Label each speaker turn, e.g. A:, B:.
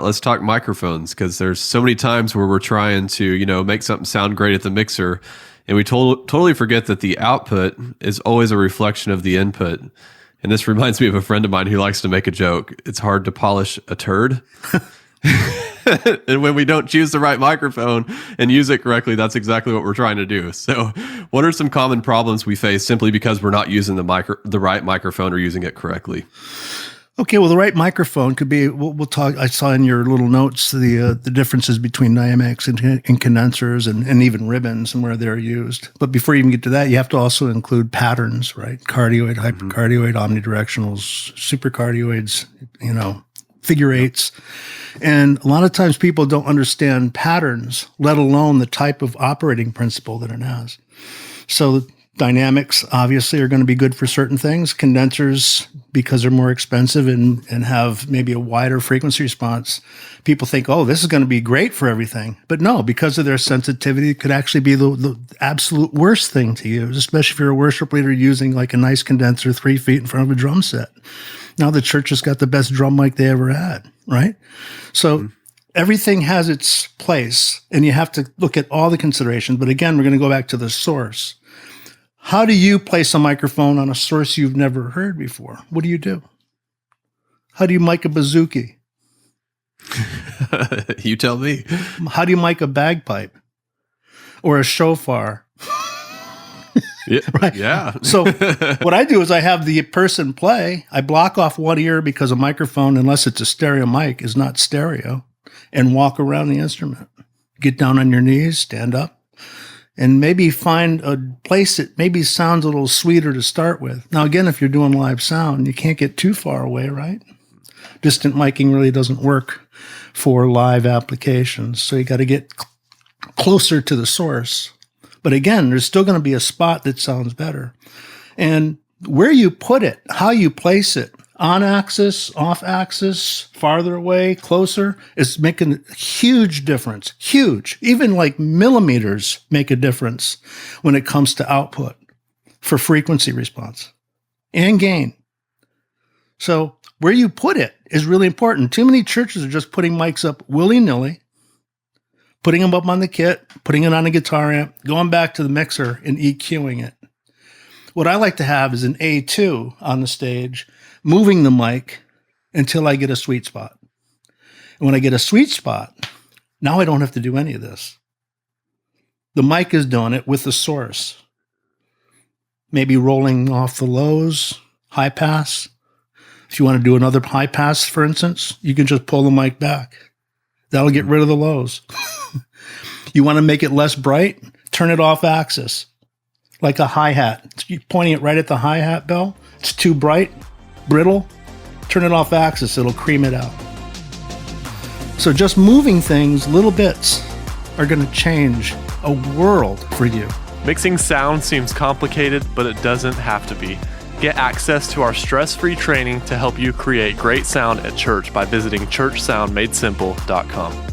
A: let's talk microphones, because there's so many times where we're trying to, make something sound great at the mixer, and we totally forget that the output is always a reflection of the input. And this reminds me of a friend of mine who likes to make a joke. It's hard to polish a turd. And when we don't choose the right microphone and use it correctly, that's exactly what we're trying to do. So what are some common problems we face simply because we're not using the right microphone or using it correctly?
B: Okay, well, the right microphone could be, we'll talk, I saw in your little notes the differences between dynamics and condensers and even ribbons and where they're used. But before you even get to that, you have to also include patterns, right? Cardioid, hypercardioid, omnidirectionals, supercardioids, figure eights. And a lot of times people don't understand patterns, let alone the type of operating principle that it has. So dynamics obviously are going to be good for certain things. Condensers, because they're more expensive and have maybe a wider frequency response, people think, oh, this is going to be great for everything. But no, because of their sensitivity, it could actually be the absolute worst thing to use, especially if you're a worship leader using like a nice condenser 3 feet in front of a drum set. Now the church has got the best drum mic they ever had, right? So everything has its place, and you have to look at all the considerations. But again, we're going to go back to the source. How do you place a microphone on a source you've never heard before? What do? How do you mic a bouzouki?
A: You tell me.
B: How do you mic a bagpipe or a shofar?
A: Yeah.
B: Right.
A: Yeah.
B: So what I do is I have the person play. I block off one ear because a microphone, unless it's a stereo mic, is not stereo, and walk around the instrument. Get down on your knees, stand up. And maybe find a place that maybe sounds a little sweeter to start with. Now, again, if you're doing live sound, you can't get too far away, right? Distant miking really doesn't work for live applications. So you got to get closer to the source. But again, there's still going to be a spot that sounds better. And where you put it, how you place it, on axis, off axis, farther away, closer, is making a huge difference. Huge. Even like millimeters make a difference when it comes to output for frequency response and gain. So where you put it is really important. Too many churches are just putting mics up willy-nilly, putting them up on the kit, putting it on a guitar amp, going back to the mixer and EQing it. What I like to have is an A2 on the stage, moving the mic until I get a sweet spot. And when I get a sweet spot, now I don't have to do any of this. The mic is doing it with the source. Maybe rolling off the lows, high pass. If you want to do another high pass, for instance, you can just pull the mic back. That'll get rid of the lows. You want to make it less bright? Turn it off axis, like a hi-hat. You're pointing it right at the hi-hat bell. It's too bright, brittle. Turn it off axis. It'll cream it out. So just moving things, little bits, are going to change a world for you.
C: Mixing sound seems complicated, but it doesn't have to be. Get access to our stress-free training to help you create great sound at church by visiting churchsoundmadesimple.com.